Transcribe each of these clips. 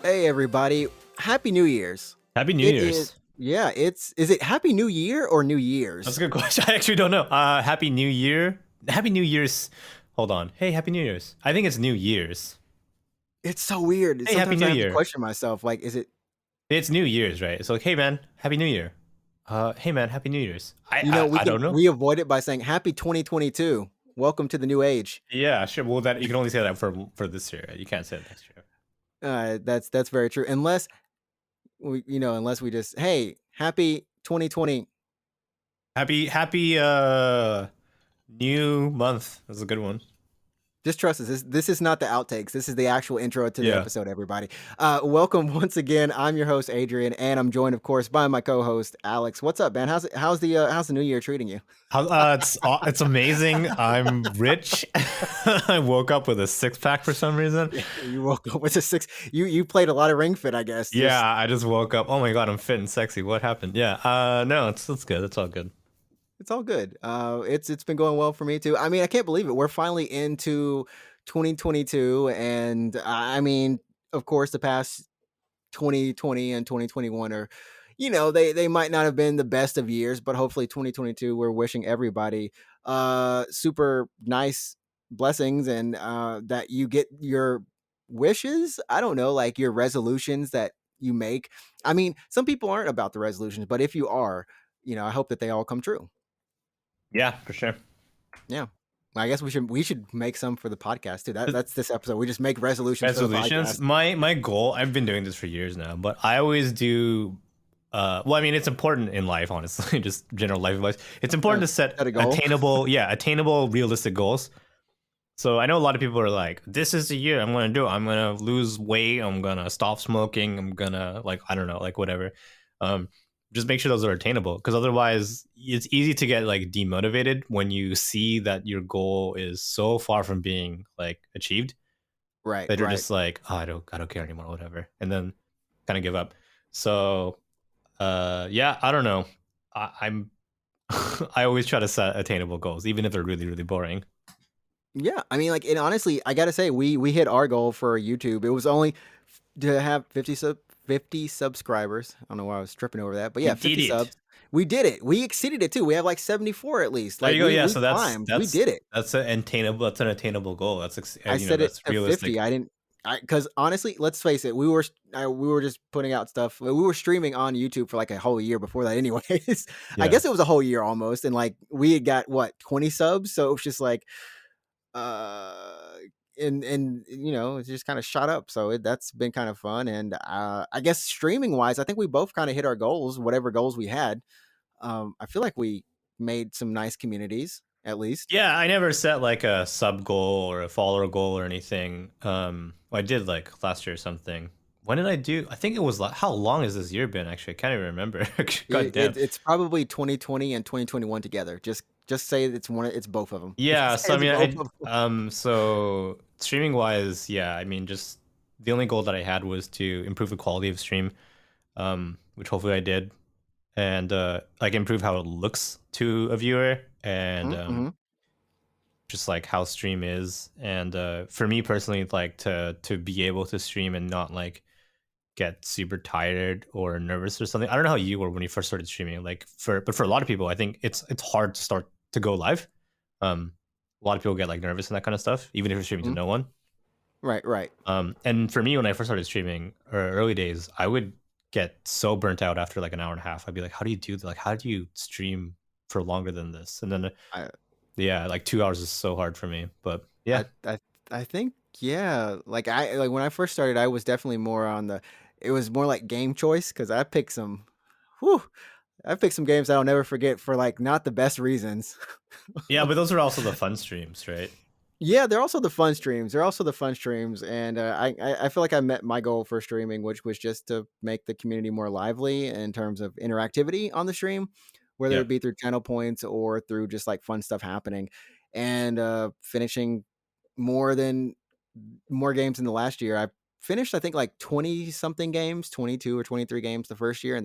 Hey everybody, Happy New Year's. Happy New It Year's. is, yeah, is it Happy New Year or New Year's? That's a good question. I actually don't know. Happy New Year. Happy New Year's. Hold on. Hey, Happy New Year's. I think it's New Year's. It's so weird. Hey, Happy Sometimes New I have to Year. question myself, like, is it, It's New Year's, right? It's like, hey man, Happy New Year. Hey man, Happy New Year's. I don't know. we avoid it by saying Happy 2022. Welcome to the new age. Yeah, sure. Well, that you can only say that for this year. You can't say it next year. That's very true. Unless unless we just, hey, Happy 2020. Happy new month. That's a good one. Just trust us. This is not the outtakes. This is the actual intro to the Yeah. episode, everybody. Welcome once again. I'm your host, Adrian, and I'm joined, of course, by my co-host, Alex. What's up, man? How's the new year treating you? It's amazing. I'm rich. I woke up with a 6-pack for some reason. You woke up with a 6. You played a lot of Ring Fit, I guess. Yeah, I just woke up. Oh my god, I'm fit and sexy. What happened? Yeah. No, it's good. It's all good. It's all good. It's been going well for me too. I mean, I can't believe it. We're finally into 2022, and I mean, of course, the past 2020 and 2021 are, they might not have been the best of years, but hopefully 2022, we're wishing everybody super nice blessings, and that you get your wishes. I don't know, like your resolutions that you make. I mean, some people aren't about the resolutions, but if you are, I hope that they all come true. Yeah, for sure. Yeah. I guess we should make some for the podcast too. That's this episode. We just make resolutions. Resolutions. My goal. I've been doing this for years now, but I always do. Well, I mean, it's important in life, honestly, just general life advice. It's important to set attainable, realistic goals. So I know a lot of people are like, "This is the year I'm gonna do it. I'm gonna lose weight. I'm gonna stop smoking. I'm gonna I don't know, whatever." Just make sure those are attainable, because otherwise it's easy to get demotivated when you see that your goal is so far from being achieved, right? That you're just like, oh, I don't care anymore, whatever, and then kind of give up. So yeah, I don't know. I'm I always try to set attainable goals, even if they're really, really boring. Yeah, I mean, and honestly, I gotta say, we hit our goal for YouTube. It was only to have 50 subscribers. I don't know why I was tripping over that, but yeah, 50 subs. We did it. We exceeded it too. We have 74 at least. There you go. Yeah, so we did it. That's an attainable goal. I said that's it realistic. 50. I didn't. Because honestly, let's face it, we were just putting out stuff. We were streaming on YouTube for a whole year before that, anyways. Yeah. I guess it was a whole year almost, and we had got 20 subs, so it was just and it just kind of shot up. So that's been kind of fun. And I guess streaming wise, I think we both kind of hit our goals, whatever goals we had. I feel like we made some nice communities, at least. Yeah, I never set a sub goal or a follower goal or anything. I did last year or something. When did I do? I think it was how long has this year been? Actually, I can't even remember. God damn. It's probably 2020 and 2021 together. Just say it's both of them. Yeah, so I mean, so streaming wise, yeah, I mean, just the only goal that I had was to improve the quality of stream, which hopefully I did, and improve how it looks to a viewer, and just how stream is, and for me personally, to be able to stream and not get super tired or nervous or something. I don't know how you were when you first started streaming. But for a lot of people, I think it's hard to go live. A lot of people get nervous and that kind of stuff, even if you're streaming to no one. Right. And for me, when I first started streaming, or early days, I would get so burnt out after an hour and a half. I'd be like, how do you do that? How do you stream for longer than this? And then yeah, 2 hours is so hard for me. But yeah, I think yeah, when I first started, I was definitely more on it was more like game choice, because I picked some games I'll never forget for not the best reasons. Yeah, but those are also the fun streams, right? Yeah, they're also the fun streams. They're also the fun streams, and I feel like I met my goal for streaming, which was just to make the community more lively in terms of interactivity on the stream, whether it Yep. be through channel points or through just like fun stuff happening, and finishing more than more games in the last year. I finished, I think, like 20 something games, 22 or 23 games the first year.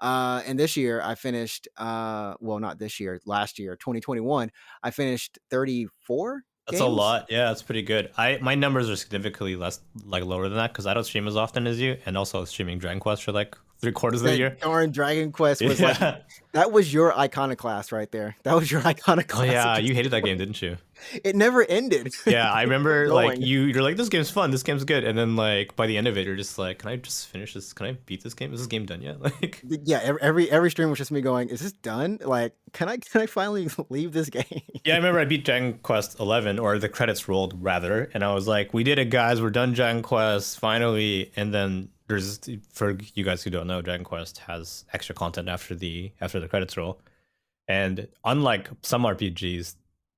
And this year I finished, well, not this year, last year, 2021, I finished 34 That's a games. lot. Yeah, that's pretty good. My numbers are significantly less, like lower than that, because I don't stream as often as you, and also streaming Dragon Quest for like 3/4 of the That year. darn Dragon Quest was like, Yeah. that was your iconoclast right there. That was your Oh iconoclast. yeah, you hated that game, didn't you? It never ended. Yeah, I It kept remember like going. you're like, this game's fun, this game's good, and then like by the end of it, you're just like, can I just finish this? Can I beat this game? Is this game done yet? Like, Yeah, every stream was just me going, "Is this done? Like, can I finally leave this game?" yeah, I remember I beat Dragon Quest 11, or the credits rolled rather, and I was like, we did it, guys, we're done Dragon Quest finally. And then there's, for you guys who don't know, Dragon Quest has extra content after the credits roll, and unlike some RPGs,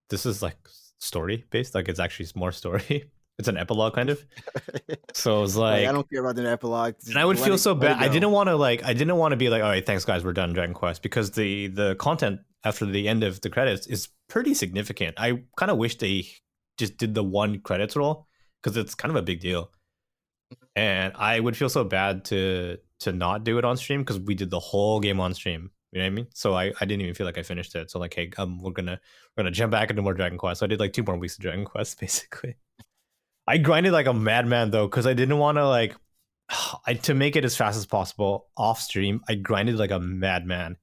this is like story based, like it's actually more story. It's an epilogue kind of. So it was Like, I like, don't care about the epilogue. and Just I would feel so let it bad. go. I didn't want to be like, all right, thanks guys, we're done Dragon Quest, because the content after the end of the credits is pretty significant. I kind of wish they just did the one credits roll, because it's kind of a big deal. And I would feel so bad to not do it on stream, because we did the whole game on stream. You know what I mean? So I didn't even feel like I finished it. So like, hey, we're gonna jump back into more Dragon Quest. So I did like 2 more weeks of Dragon Quest basically. I grinded like a madman though, because I didn't want to like to make it as fast as possible off stream. I grinded like a madman.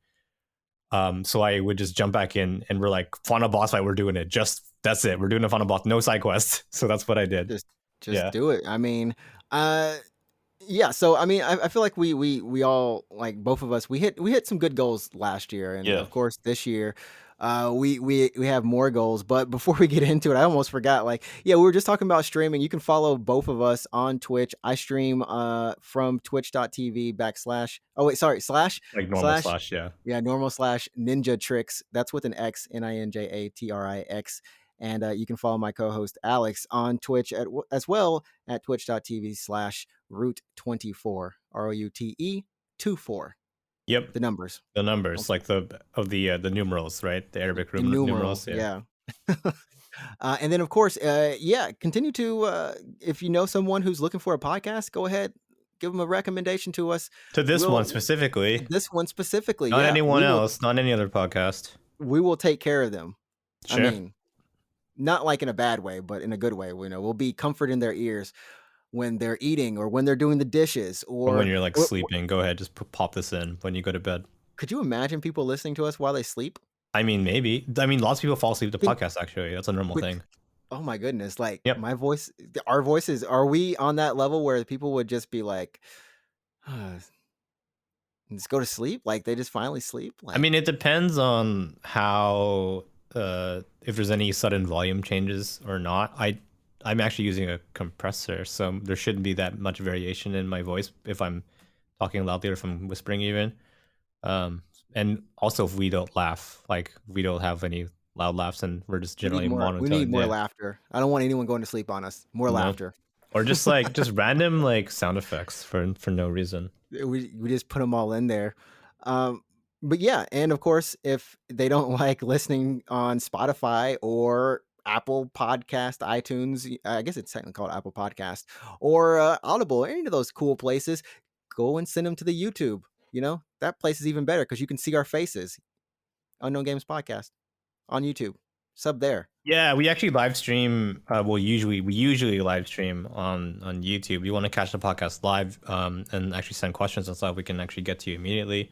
So I would just jump back in, and we're like, final boss fight, we're doing it. Just that's it. We're doing a final boss, no side quest. So that's what I did. Just just Yeah. do it. I mean, uh yeah, so I mean, I feel like we all, like, both of us, we hit some good goals last year, and Yeah. of course this year, we have more goals. But before we get into it, I almost forgot. Like, yeah, we were just talking about streaming. You can follow both of us on Twitch. I stream from twitch.tv backslash. Oh wait, sorry, Like normal slash slash, yeah. yeah, normal slash NinjaTrix. That's with an X, NinjaTrix. And you can follow my co-host Alex on Twitch as well at twitch.tv slash route24, ROUTE 24, Yep. the numbers. The numbers, Okay. like the numerals, right? The Arabic The room numeral, numerals, yeah. yeah. And then, of course, yeah, continue to, if you know someone who's looking for a podcast, go ahead, give them a recommendation to us. To this one We'll, specifically, this one specifically, not yeah, anyone else, not any other podcast. we will take care of them. I Sure. mean, not like in a bad way, but in a good way. We'll be comfort in their ears when they're eating or when they're doing the dishes. Or when Or you're like sleeping, go ahead, just pop this in when you go to bed. could you imagine people listening to us while they sleep? I mean, maybe. I mean, lots of people fall asleep to Think podcasts, actually. That's a normal with, thing. oh my goodness, like Yep. my voice, our voices, are we on that level where people would just be like, just go to sleep? Like they just finally sleep? I Like, mean, it depends on how, if there's any sudden volume changes or not. I'm actually using a compressor, so there shouldn't be that much variation in my voice if I'm talking loudly or if I'm whispering even. And also if we don't laugh, like we don't have any loud laughs, and we're just generally we need monotone, more yeah, laughter. I don't want anyone going to sleep on us. More you know, laughter. or just random like sound effects for no reason. We just put them all in there. But yeah, and of course, if they don't like listening on Spotify or Apple Podcast, iTunes, I guess it's technically called Apple Podcast, or Audible, any of those cool places, go and send them to the YouTube. That place is even better because you can see our faces. Unknown Games Podcast on YouTube. Sub there. Yeah, we actually live stream. We usually live stream on YouTube. You want to catch the podcast live, and actually send questions and stuff, we can actually get to you immediately.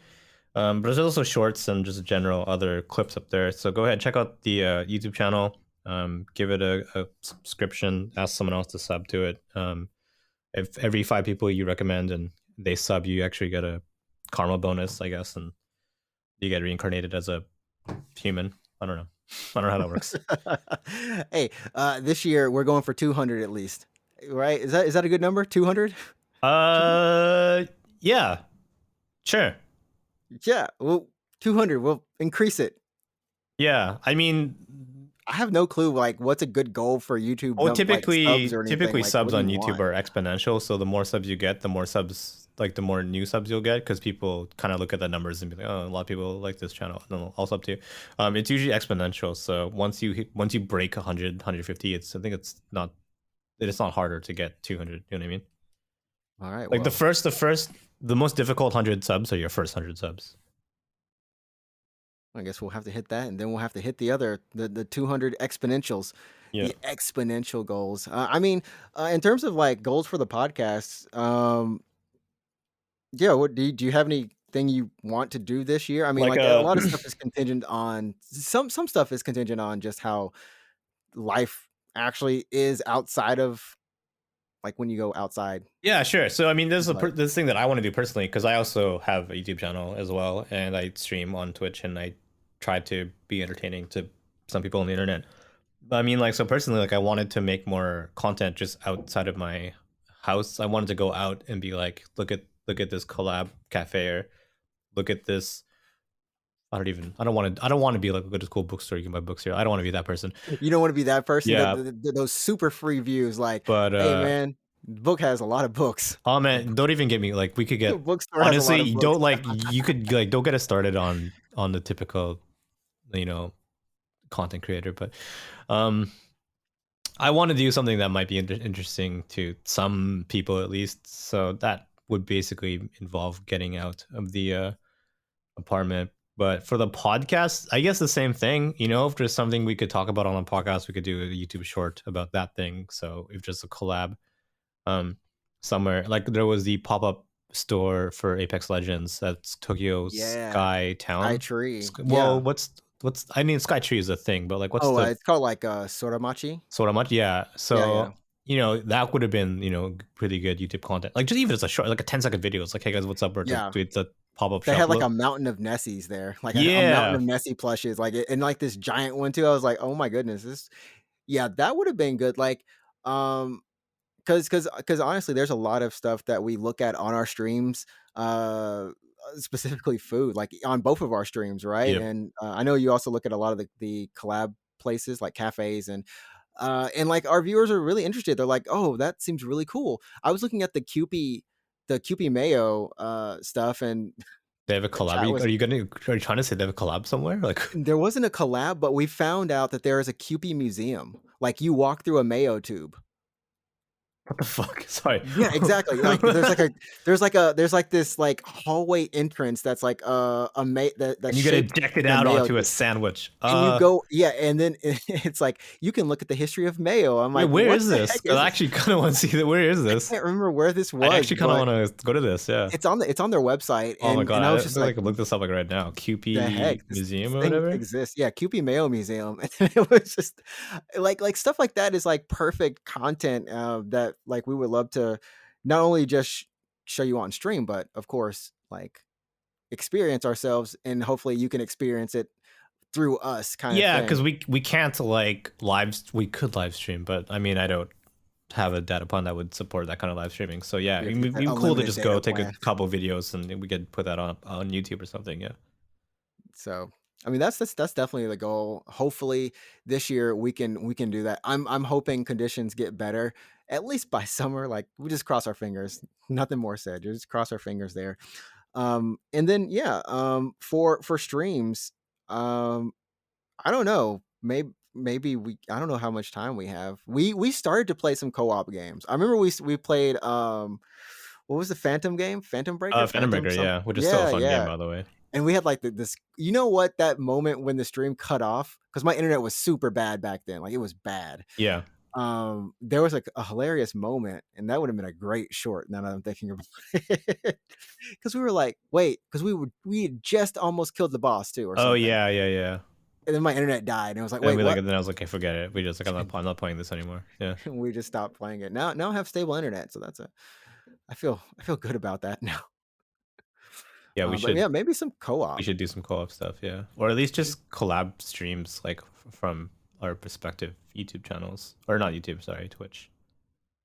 But there's also shorts and just general other clips up there. So go ahead, check out the YouTube channel. Give it a subscription. Ask someone else to sub to it. If every 5 people you recommend and they sub, you actually get a karma bonus, I guess, and you get reincarnated as a human. I don't know. I don't know how that works. Hey, this year we're going for 200 at least, right? Is that a good number? 200? Yeah, sure. Yeah, well, 200. We'll increase it. Yeah, I mean, I have no clue, like, what's a good goal for YouTube Well, like, subs or anything, typically like, what subs do you on YouTube want? are exponential, so the more subs you get, the more subs, like the more new subs you'll get, because people kind of look at the numbers and be like, oh, a lot of people like this channel, and then I'll sub to. It's usually exponential. So once you break 100, 150, I think it's not harder to get 200. You know what I mean? Alright, Like well, the most difficult 100 subs are your first 100 subs. I guess we'll have to hit that, and then we'll have to hit the 200 exponentials, Yeah. the exponential goals. I mean, in terms of, like, goals for the podcast, yeah, what do you have anything you want to do this year? I mean, Like like, a lot of stuff is contingent on some stuff is contingent on just how life actually is outside of, like, when you go outside, Yeah, sure. So I mean, but this thing that I want to do personally, because I also have a YouTube channel as well, and I stream on Twitch, and I try to be entertaining to some people on the internet. But I mean, like, so personally, like, I wanted to make more content just outside of my house. I wanted to go out and be like, look at this collab cafe, or look at this. I don't want to be like, look at this cool bookstore. You can buy books here. I don't want to be that person. you don't wanna be that person that Yeah, those super free views, like, but "Hey, man, the book has a lot of books. oh The man, don't even get me like, we could get, bookstore has a honestly, lot of you books." don't like, you could like, don't get us started on the typical, you know, content creator, but um I want to do something that might be interesting to some people at least. So that would basically involve getting out of the apartment. But for the podcast, I guess the same thing. You know, if there's something we could talk about on a podcast, we could do a YouTube short about that thing. So if just a collab, um, somewhere like there was the pop up store for Apex Legends, that's Tokyo Yeah, Sky Sky Town. Tree, Well, yeah. what's I mean, Sky Tree is a thing, but like, what's Oh, the it's called, like, Soramachi? sort of much? Yeah. Yeah, yeah. So, you know, that would have been, you know, pretty good YouTube content. Like, just even as a short, like a 10-second video. It's like, hey guys, what's up? Or Yeah. it's a pop up They shop. had, like, Look. a mountain of Nessies there, like, a mountain Yeah. of Nessie plushes, like, and, like, this giant one too. I was like, "Oh my goodness, this" yeah, that would have been good, like, um, because honestly, there's a lot of stuff that we look at on our streams, specifically food, like, on both of our streams, right? Yep. And, I know you also look at a lot of the collab places, like cafes, and, like, our viewers are really interested. They're like, "Oh, that seems really cool." I was looking at the Kewpie Mayo, stuff, and They have a the chat collab. was Are you trying to say they have a collab somewhere? Like, there wasn't a collab, but we found out that there is a Kewpie museum. Like, you walk through a Mayo tube. what the fuck? Sorry. Yeah, exactly. Like, there's like this, like, hallway entrance that's like, that's And you get shaped ejected in a out Mayo onto a tube, sandwich. and you go yeah, and then it's like, "You can look at the history of Mayo." I'm Wait, like, where "What is the this? heck 'Cause is I this?" actually kind of want to see that. Where is I this? can't remember where this I was, actually kind of but want to go to this. Yeah. it's on their website, Oh my god, and I I was feel just like I like, can look this up like right now. the QP heck? This Museum or thing whatever. exists. Yeah, Kewpie Mayo Museum. And it was just like stuff like that is like perfect content that like we would love to not only just show you on stream, but of course, like experience ourselves and hopefully you can experience it through us kind of Yeah, thing. because we can't like we could live stream, but I mean I don't have a data plan that would support that kind of live streaming. So yeah, You have it'd to get that be cool to unlimited just go data take a plan. couple videos and we could put that on YouTube or something. Yeah. So, I mean, that's definitely the goal. Hopefully, this year we can do that. I'm hoping conditions get better at least by summer. Like we just cross our fingers. Nothing more said. Just cross our fingers there. And then yeah, for streams, um, I don't know. Maybe we I don't know how much time we have. We started to play some co-op games. I remember we played what was the Phantom game? Phantom Breaker? Phantom Phantom Breaker, some yeah, which is still a yeah, fun game yeah. by the way. And we had like this, you know what? That moment when the stream cut off because my internet was super bad back then. Like it was bad. Yeah. There was like a hilarious moment, and that would have been a great short. Now that I'm thinking about it, because we were like, wait, because we had just almost killed the boss too, or Oh something, yeah, yeah, yeah. and then my internet died, and I was like, And wait, we like, what? and then I was like, okay, forget it. We just like, I'm not playing this anymore. Yeah. And we just stopped playing it. Now I have stable internet, so that's a I feel good about that now. Yeah, But yeah, maybe some we co-op. should do some co-op stuff, yeah. Or at least just collab streams like from our respective YouTube channels. Or not YouTube, sorry, Twitch.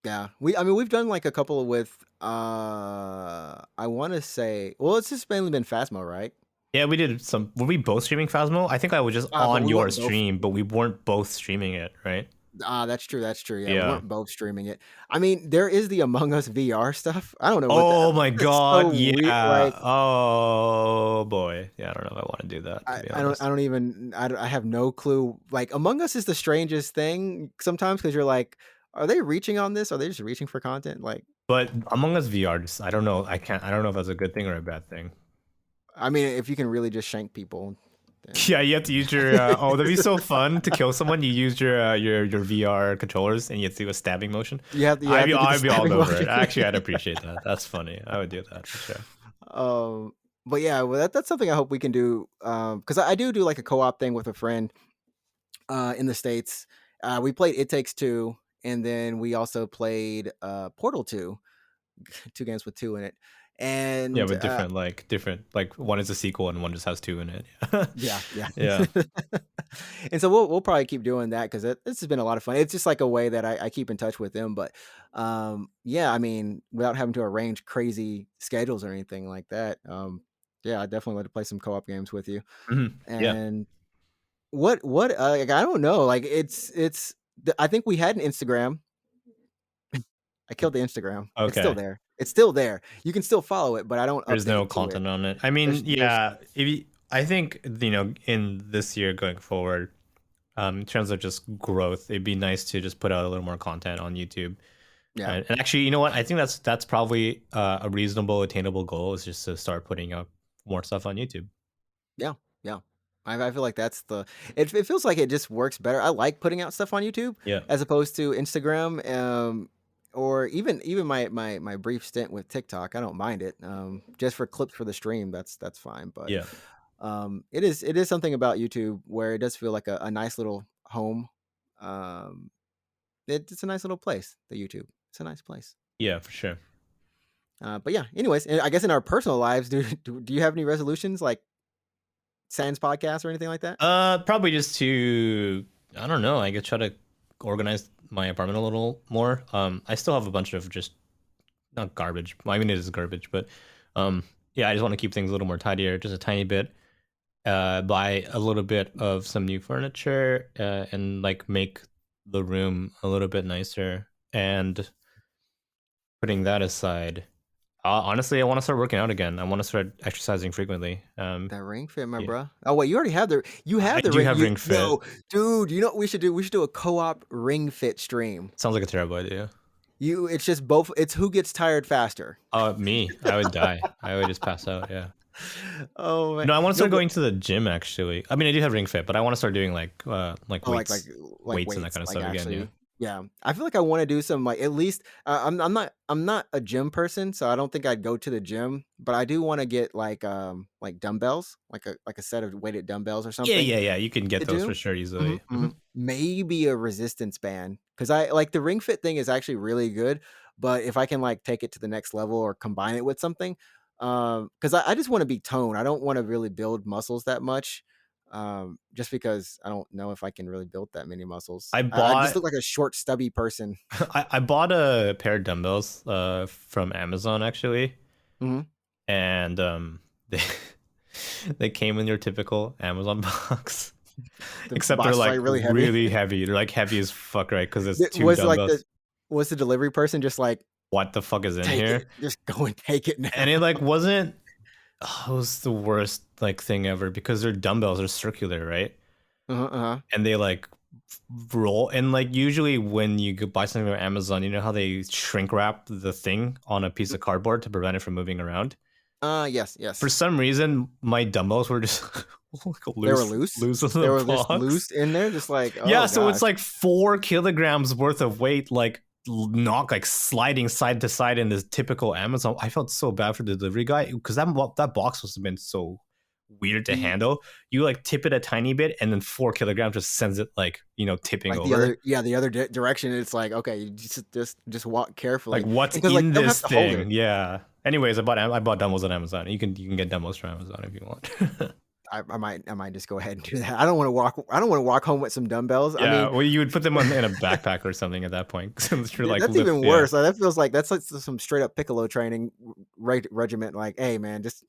Yeah, I mean, we've done, like, a couple with, I wanna say well, it's just mainly been Phasmo, right? Yeah, we did some. Were we both streaming Phasmo? I think I was just But on we your weren't both. stream, but we weren't both streaming it, right? That's true, that's true, yeah, we Yeah. weren't both streaming it. I mean, there is the Among Us VR stuff. I don't know what that Oh my that's so god, weird, yeah. like, Oh boy. Yeah, I don't know if I want to do that, to be I honest. don't even I have no clue. Like, Among Us is the strangest thing sometimes because 'cause you're like, "Are they reaching on this? Are they just reaching for content?" Like, But Among Us VR, just I don't know. I don't know if that's a good thing or a bad thing. I mean, if you can really just shank people, then Yeah, you have to use your. Oh, that'd be so fun to kill someone. You use your VR controllers and you have to do a stabbing motion. you have to do the I'd be all stabbing over it. motion. Actually, I'd appreciate that. That's funny. I would do that for sure. Um, but yeah, well, that's something I hope we can do, because I do like a co-op thing with a friend, in the States. We played It Takes Two, and then we also played, Portal 2, 2 games with 2 in it, Yeah, and, but different like one is a sequel and one just has two in it. yeah, yeah. Yeah. And so we'll probably keep doing that because this has been a lot of fun. It's just like a way that I keep in touch with them. But yeah, I mean, without having to arrange crazy schedules or anything like that. Yeah, I definitely like to play some co-op games with you. Yeah. And what like, I don't know. Like I think we had an Instagram. I killed the Instagram. It's still Okay. there. It's still there. You can still follow it, but I don't There's no update to it. content on it. I mean, There's yeah, I think in this year going forward, in terms of just growth, it'd be nice to just put out a little more content on YouTube. yeah. And actually, you know what? I think that's probably a reasonable, attainable goal is just to start putting up more stuff on YouTube. Yeah, yeah. I feel like that's it feels like it just works better. I like putting out stuff on YouTube Yeah. as opposed to Instagram, or even my brief stint with TikTok. I don't mind it. Just for clips for the stream, that's fine. But Yeah. it is something about YouTube where it does feel like a nice little home. Um, it's a nice little place. The YouTube, it's a nice place. Yeah, for sure. But yeah. Anyways, I guess in our personal lives, do you have any resolutions like Sans podcast or anything like that? Probably just to I don't know. I could try to organize my apartment a little more. I still have a bunch of just not garbage. Well, I mean, it is garbage, but yeah, I just want to keep things a little more tidier, just a tiny bit. Buy a little bit of some new furniture, and like make the room a little bit nicer. And putting that aside, honestly, I want to start working out again. I want to start exercising frequently. That ring fit, my Yeah, bruh. Oh wait, you I have the do ring. have Ring Fit. Dude. You know what we should do? We should do a co-op ring fit stream. Sounds like a terrible idea. It's just both. It's who gets tired faster. Me, I would die. I would just pass out. Yeah. Oh man, No, I want to no, start but going to the gym actually. I mean, I do have Ring Fit, but I want to start doing like oh, like weights and that weights, kind of like stuff again. Yeah. actually. Yeah, I feel like I want to do some like at least. I'm not a gym person, so I don't think I'd go to the gym. But I do want to get like dumbbells, like a set of weighted dumbbells or Yeah, something yeah, yeah. You can get to those do. for sure Mhm, easily. mhm. Maybe a resistance band because I like the Ring Fit thing is actually really good, but if I can like take it to the next level or combine it with something, because I just want to be toned. I don't want to really build muscles that much, just because I don't know if I can really build that many muscles. I I just bought look like a short, stubby person. I bought a pair of dumbbells from Amazon actually, Hmm. and they they came in your typical Amazon box, The except they're box is like like really heavy. really heavy. They're like heavy as fuck, right? Because it's two Was like dumbbells. was the delivery person just like What the fuck is in take here? it, just go and take it now? And it like wasn't. Oh, it was the worst like thing ever because their dumbbells are circular, right? Uh-huh, uh-huh. And they like roll. And like usually when you go buy something from Amazon, you know how they shrink wrap the thing on a piece of cardboard to prevent it from moving around. Yes, For yes. some reason, my dumbbells were just like They were loose, loose. loose in They the were just box. loose in there, just like, Yeah, oh so it's gosh. like 4 kilograms worth of weight, like knock like sliding side to side in this typical Amazon. I felt so bad for the delivery guy because that box must have been so weird to The handle. You like tip it a tiny bit, and then 4 kilograms just sends it like tipping like over. the other direction, it's like, okay, you just walk Like carefully. what's Because like in you don't have this to hold it. thing? Yeah. Anyways, I bought dumbbells on Amazon. You can get dumbbells from Amazon if you want. I might just go ahead and do that. I don't wanna walk home with some dumbbells. I Yeah, mean, well, you would put them on in a backpack or something at that point since you're, like, that's lift even yeah. worse. Like, that feels like that's like some straight up piccolo training regiment. Like, hey man, just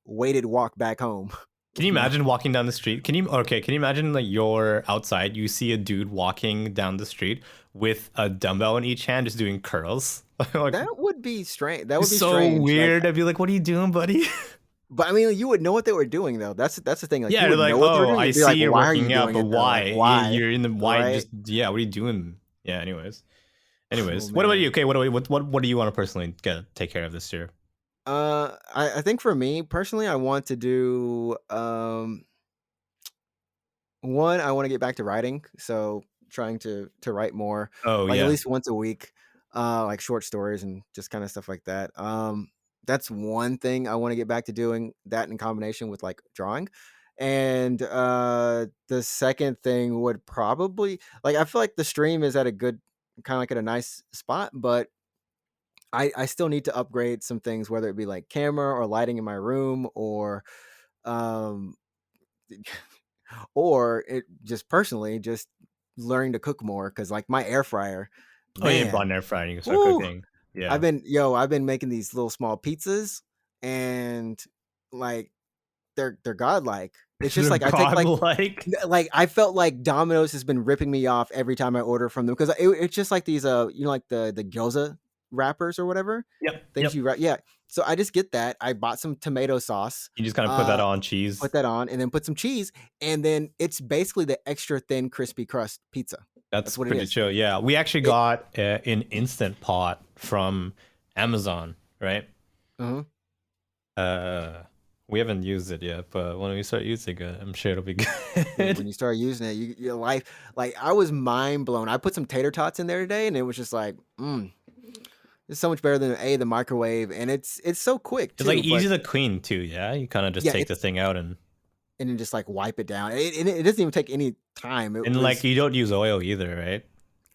weighted walk back home. Can you You know? imagine walking down the street? Can you imagine, like, you're outside, you see a dude walking down the street with a dumbbell in each hand just doing curls? Like, That would be strange. That would it's be so strange. Like, weird. I'd be like, "What are you doing, buddy?" but I mean, you would know what they were doing though. That's the thing. Like, Yeah, you they're would like, know what they were "Oh, doing. I You'd be see like, you're why are you working out, doing but it though? Like, why? why? You're in the why Right? just yeah, what are you doing?" Yeah, anyways. Oh Anyways, what about you? man. Okay, what do you wanna personally get take care of this year? I think for me personally, I want to do one, I wanna get back to writing, so trying to write more, Oh, like, at yeah. least once a week, like, short stories and just kinda stuff like that. That's one thing I wanna get back to doing, that in combination with, like, drawing, and, the second thing would probably like, I feel like the stream is at a good kinda, like, at a nice spot, but I still need to upgrade some things, whether it be, like, camera or lighting in my room um or it just personally just learning to cook more because like my air fryer, Oh, yeah, you brought man, an air fryer and you can start whoo, cooking. Yeah. I've been making these little small pizzas and like they're godlike. It's just They're like I take godlike. like I felt like Domino's has been ripping me off every time I order from them because it's just like these like the gyoza wrappers or whatever Yep, things yep. you wrap. Yeah, so I just get that. I bought some tomato sauce. You just gotta put that Uh, on Put cheese. that on and then put some cheese, and then it's basically the extra thin crispy crust pizza. That's That's what it pretty is. chill. Yeah, we actually It got an Instant Pot from Amazon, right? uh Uh, we haven't used it yet, but when we start using it, I'm sure it'll be Dude, when good. you start using it, your life like, I was mind blown. I put some tater tots in there today, and it was just like, it's so much better than, A, the microwave, and it's so quick It's, like, too, but easy to clean too, yeah? You kinda just yeah, take the it's thing out and and then just, like, wipe it down. It doesn't even take any time. It like, was you don't use oil either, right?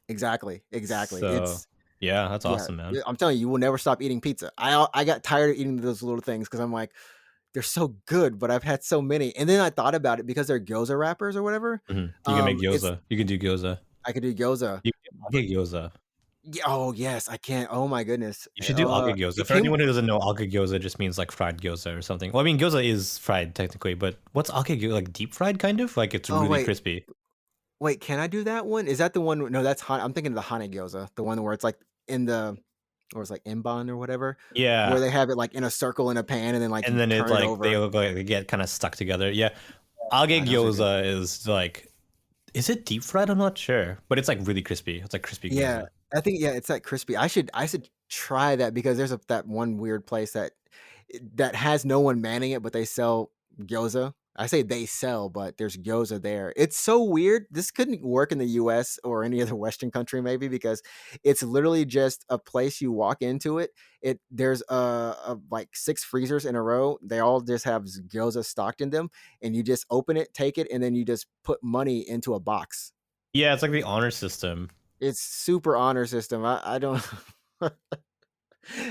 exactly. So, yeah, that's Yeah, awesome, man. I'm telling you, you will never stop eating pizza. I got tired of eating those little things because 'cause I'm like, "They're so good, but I've had so many." And then I thought about it because they're gyoza wrappers or whatever. Mhm. You can make It's gyoza. You can do gyoza. I could do gyoza. You can ake gyoza. Oh, yes, I can. Oh my goodness. You should do ake gyoza. It For came anyone who doesn't know, ake gyoza just means, like, fried gyoza or something. Well, I mean, gyoza is fried technically, but what's ake gyoza? Like, deep fried kind of? Like, it's oh, really crispy. wait, can I do that one? Is that the one no, that's Han I'm thinking of the Hana gyoza, the one where it's, like, in the or it's, like, inban or whatever, where Yeah, they have it, like, in a circle in a pan and then, like, and you then it, turn it like, they over. look like they get kinda stuck together. Yeah. Age Those are good. gyoza is, like is it deep fried? I'm not sure, but it's, like, really crispy. It's like crispy Yeah, gyoza. I think yeah, it's that crispy. I should try that because there's that one weird place that has no one manning it, but they sell gyoza. I say they sell, but there's gyoza there. It's so weird. This couldn't work in the US or any other Western country maybe because it's literally just a place you walk into it. There's like 6 freezers in a row. They all just have gyoza stocked in them, and you just open it, take it, and then you just put money into a box. Yeah, it's like the honor system. It's super honor system. I don't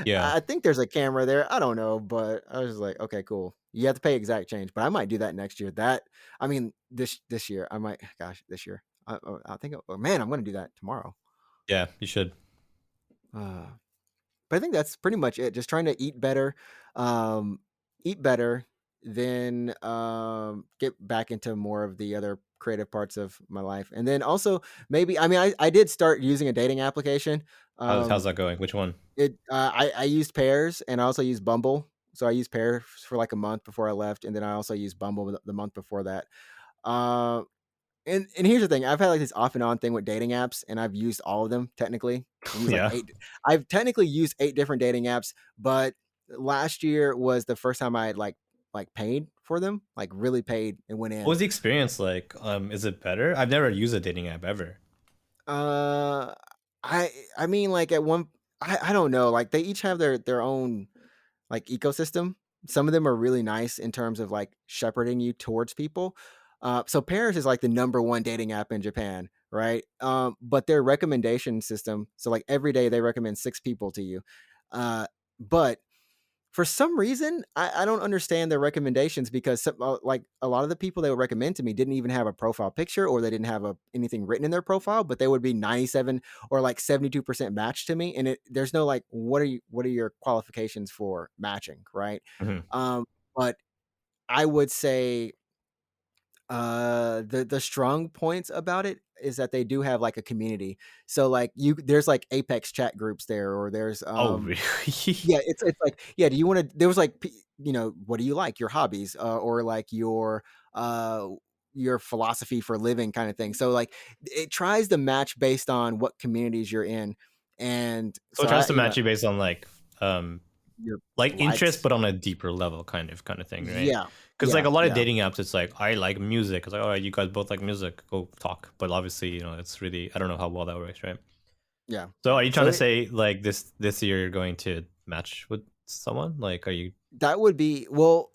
Yeah. I think there's a camera there. I don't know, but I was just like, okay, cool. You have to pay exact change, but I might do that next year. I mean, this year I might. Gosh, this year. I think. Oh man, I'm gonna do that tomorrow. Yeah, you should. Uh, but I think that's pretty much it. Just trying to um, eat better, then get back into more of the other creative parts of my life, and then also maybe. I mean, I did start using a dating application. How's Um, that going? Which one? I used Pairs and I also used Bumble. So I used Pairs for like a month before I left, and then I also used Bumble the month before that. Uh, and here's the thing: I've had like this off and on thing with dating apps, and I've used all of them technically. I've used like Yeah. 8. I've technically used 8 different dating apps, but last year was the first time I had like paid for them, like really paid and went What in. was the experience like? Is it better? I've never used a dating app ever. Uh, I mean, like at one, I don't know, like they each have their own like ecosystem. Some of them are really nice in terms of like shepherding you towards people. So Pairs is like the number one dating app in Japan, right? But their recommendation system, so like every day they recommend 6 people to you. But For some reason, I don't understand their recommendations because like a lot of the people they would recommend to me didn't even have a profile picture or they didn't have anything written in their profile, but they would be 97 or like 72% matched to me. And there's no like, what are your qualifications for matching? Right. Mhm. But I would say the strong points about it is that they do have like a community. So like there's like Apex chat groups there, or there's Oh, really? yeah, it's like, yeah, do you wanna there was like, what do you like? Your hobbies, or like uh, your philosophy for living kinda thing. So, like, it tries to match based on what communities you're in, and So it so tries to match you based on um your like interest, likes. but on a deeper level, kind of thing, right? Yeah. Because like Yeah, a lot of yeah, dating apps, it's like I like music. It's like, oh, you guys both like music, go talk. But obviously, it's really I don't know how well that works, right? yeah, So yeah. are you trying So to say like this year you're going to match with someone? Like, are you that would be well,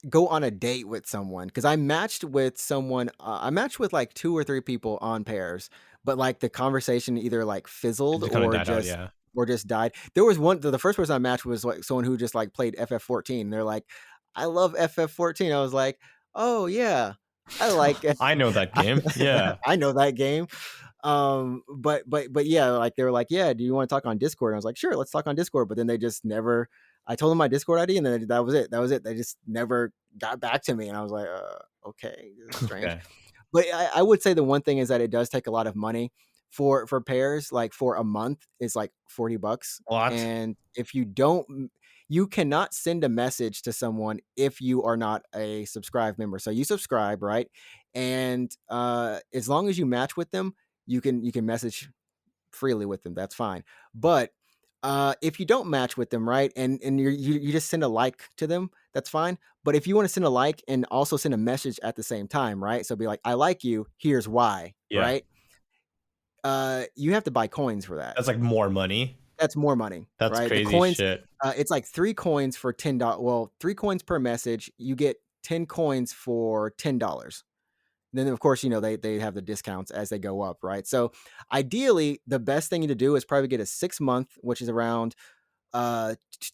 go on a date with someone because I matched with someone. I matched with like two or three people on pairs, but like the conversation either like it fizzled just kind of died out? Yeah. or just died. There was one. The first person I matched was like someone who just like played FF14. They're like, I love FF14. I was like, oh yeah, I like. I know that game. Yeah. I know that game. But yeah, like they were like, yeah, do you want to talk on Discord? And I was like, sure, let's talk on Discord. But then they just never. I told them my Discord ID, and then that was it. That was it. They just never got back to me, and I was like, okay, this is strange. Okay. But I would say the one thing is that it does take a lot of money for pairs. Like for a month is like $40, What? and if you don't, you cannot send a message to someone if you are not a subscribed member. So you subscribe, right? And as long as you match with them, you can message freely with them. That's fine. But if you don't match with them, right, and you just send a like to them, that's fine. But if you want to send a like and also send a message at the same time, right? So be like, I like you. Here's why, Yeah. right? You have to buy coins for that. That's like more money. That's more money, That's right? The crazy coins, shit. it's like 3 coins for $10. Well, 3 coins per message. You get 10 coins for $10. Then of course, they have the discounts as they go up, right? So ideally, the best thing to do is probably get a 6 month, which is around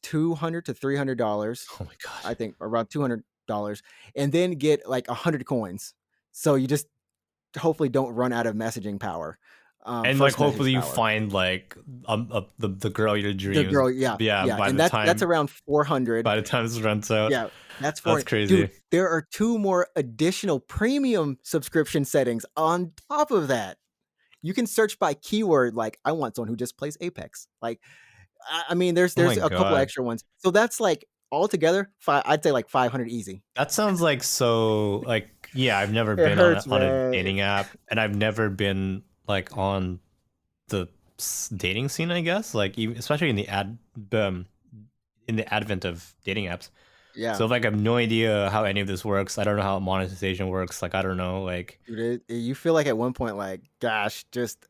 200 to $300. Oh my god. I think around $200, and then get like 100 coins. So you just hopefully don't run out of messaging power, And like first message hopefully you power. find like the girl of your The dreams. girl, yeah, Yeah, yeah, and that's around 400. by the time this runs out. Yeah, that's That's for dude. crazy. There are two more additional premium subscription settings on top of that. You can search by keyword, like I want someone who just plays Apex. Like, I mean, there's Oh my there's a couple god. extra ones. So that's like altogether, I'd say like 500 easy. That sounds like so like yeah, I've never It been on hurts, a man. dating app and I've never been like on the dating scene, I guess, like even, especially um, in the advent of dating apps. Yeah, So like I have no idea how any of this works. I don't know how monetization works. Like I don't know. Like dude, you feel like at one point, like, gosh, just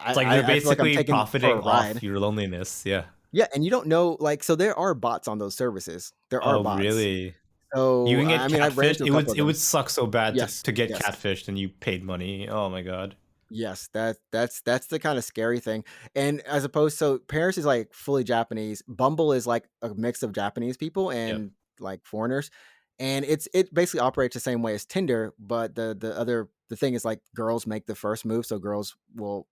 it's like they're I feel like I'm basically taking for a profiting off ride. your loneliness. Yeah. Yeah, and you don't know, like, so there are bots on those services. There are Oh bots. really? You So can get I mean, I've ran catfished. into a It couple would of it would them. suck so bad Yes, to get yes. catfished and you paid money. Oh my god. Yes, that's the kinda scary thing, and as opposed so Paris is, like, fully Japanese, Bumble is, like, a mix of Japanese people Yep. and, like, foreigners, and it basically operates the same way as Tinder, but the thing is, like, girls make the first move, so girls will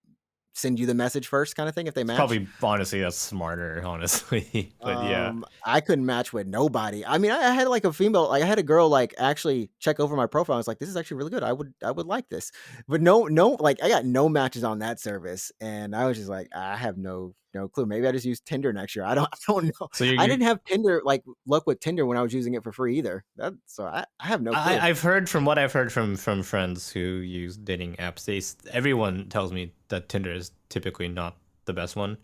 send you the message first kinda thing if they It's match. probably honestly that's smarter, honestly. But yeah. I couldn't match with nobody. I mean, I had like a female, like I had a girl like actually check over my profile. I was like, this is actually really good. I would like this. But no, like I got no matches on that service. And I was just like, I have no clue. Maybe I just use Tinder next year. I don't know. So I you're didn't have Tinder like luck with Tinder when I was using it for free either. So I have no clue. I've heard from what I've heard from friends who use dating apps. Everyone tells me that Tinder is typically not the best one.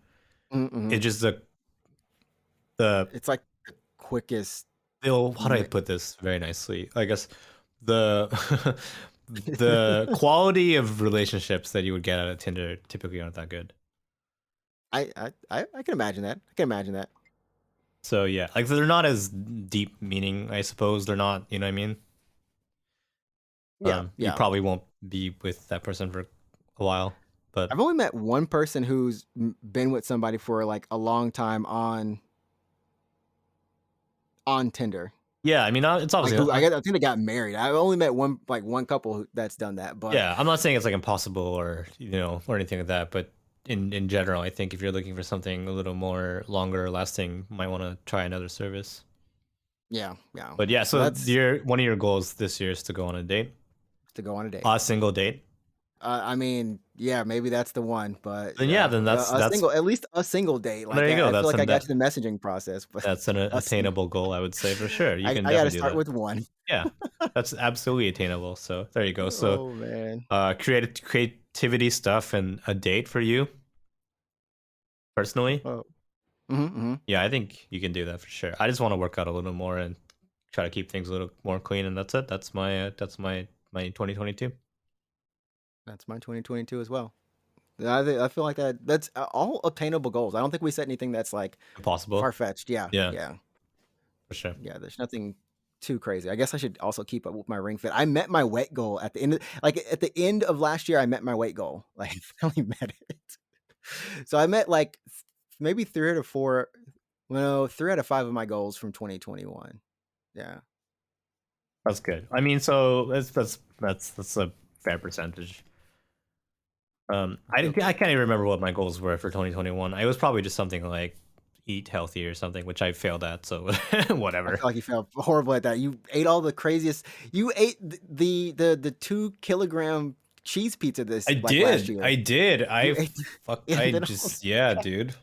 Mm-mm. It's just the It's like the quickest. how do I mi- put this very nicely? I guess the the quality of relationships that you would get out of Tinder typically aren't that good. I can imagine that. I can imagine that. So yeah, like they're not as deep meaning, I suppose. They're not, you know what I mean? Yeah, You yeah. probably won't be with that person for a while, but I've only met one person who's been with somebody for like a long time on on Tinder. Yeah, I mean, it's Like, obviously who I think they got married. I've only met one couple that's done that, but yeah. I'm not saying it's like impossible or or anything like that, but in general, I think if you're looking for something a little more longer lasting, you might want to try another service. yeah, yeah. But yeah, So so that's your one of your goals this year is to go on a date, to go on a date. a single date. I mean, yeah, maybe that's the one, but Then yeah, then a that's single, at least a single date. there Like you go. I feel like I got to the messaging process, but That's an a single. attainable goal, I would say for sure. You can I got to definitely do start that. with one. Yeah, that's absolutely attainable. So there you go. So Oh man. creativity stuff and a date for you personally. Oh. Mm-hmm. Yeah, I think you can do that for sure. I just want to work out a little more and try to keep things a little more clean, and that's it. That's my 2022. That's my 2022 as well. I feel like that's all obtainable goals. I don't think we set anything that's like Impossible. far fetched. Yeah, Yeah, yeah, for sure. yeah. There's nothing too crazy. I guess I should also keep up with my ring fit. I met my weight goal at the end. Like at the end of last year, I met my weight goal. Like I finally met it. So I met like maybe 3 out of 4. Well, 3 out of 5 of my goals from 2021. Yeah. That's good. I mean, so that's a fair percentage. I can't even remember what my goals were for 2021. It was probably just something like eat healthy or something, which I failed at. So I whatever. feel like you felt horrible at that. You ate all the craziest. You ate the 2 kilogram cheese pizza this I like last did. year. I did. You I ate, fuck. and I then just yeah, dude.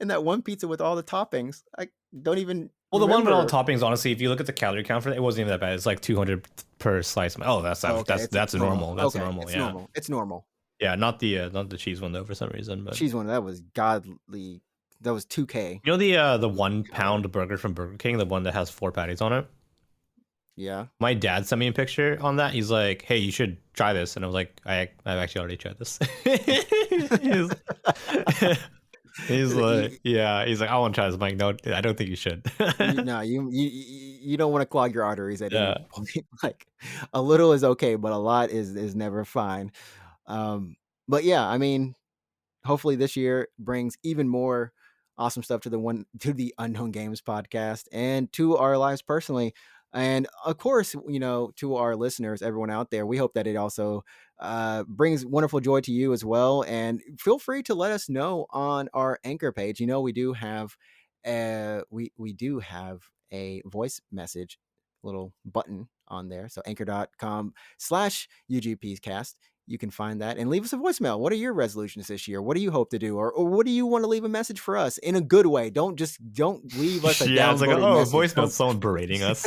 and that one pizza with all the toppings. I don't even Well, the one with all the remember. toppings, honestly, if you look at the calorie count for it, it wasn't even that bad. It's like 200 per slice. Oh, Oh, okay, that's it's normal. normal. That's Okay, normal. it's Yeah, normal. It's normal. yeah. Not the cheese one though, for some reason. But Cheese one that was godly. That was 2K you know the 1 pound burger from Burger King, the one that has 4 patties on it. Yeah. My dad sent me a picture on that. He's like, "Hey, you should try this," and I was like, "I've actually already tried this." he's, he's like, "Yeah." He's like, "I want to try this." I'm like, "No, I don't think you should." No, you don't want to clog your arteries at any Yeah, point. Like a little is okay, but a lot is never fine. Um, but yeah, I mean, hopefully this year brings even more awesome stuff to the Unknown Games podcast and to our lives personally. And of course, to our listeners, everyone out there, we hope that it also brings wonderful joy to you as well. And feel free to let us know on our Anchor page. We do have we do have a voice message little button on there. So anchor.com/UGPcast. You can find that and leave us a voicemail. What are your resolutions this year? What do you hope to do? Or what do you want to leave a message for us in a good way? Don't leave us a yeah. It's like, downvoted oh, a message. voice note, someone berating us.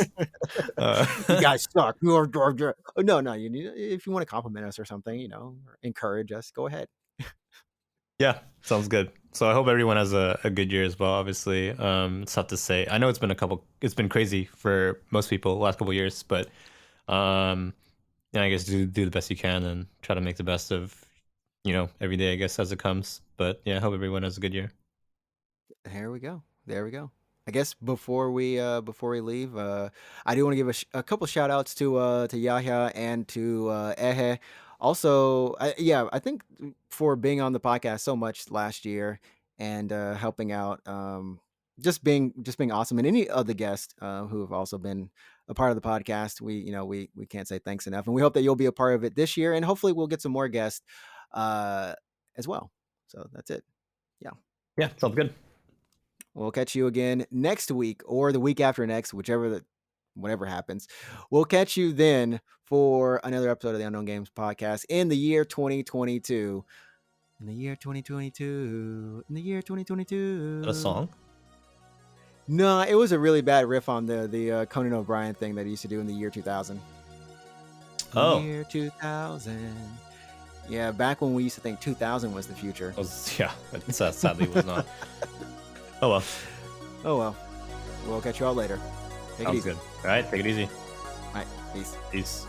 Uh, You guys suck. Oh, no. You need, if you want to compliment us or something, or encourage us, go ahead. Yeah, sounds good. So I hope everyone has a good year as well. Obviously, it's tough to say. I know it's been crazy for most people the last couple of years, but yeah, I guess do the best you can and try to make the best of every day, I guess, as it comes. But yeah, I hope everyone has a good year. There we go. There we go. I guess before we leave, I do want to give a couple shout outs to Yahya and to Ehe. Also, I think for being on the podcast so much last year and helping out, just being awesome, and any other guests who have also been a part of the podcast. We can't say thanks enough, and we hope that you'll be a part of it this year, and hopefully we'll get some more guests uh, as well. So that's it. Yeah. Yeah, sounds good. We'll catch you again next week or the week after next, whatever happens. We'll catch you then for another episode of the Unknown Games podcast in the year 2022. In the year 2022. In the year 2022. Is that a song? No, it was a really bad riff on the Conan O'Brien thing that he used to do in the year 2000. Oh. Year 2000. Yeah, back when we used to think 2000 was the future. Yeah, it sadly was not. Oh well. Oh well. We'll catch you all later. Take it Sounds easy. good. All right, take it easy. All right, peace. Peace.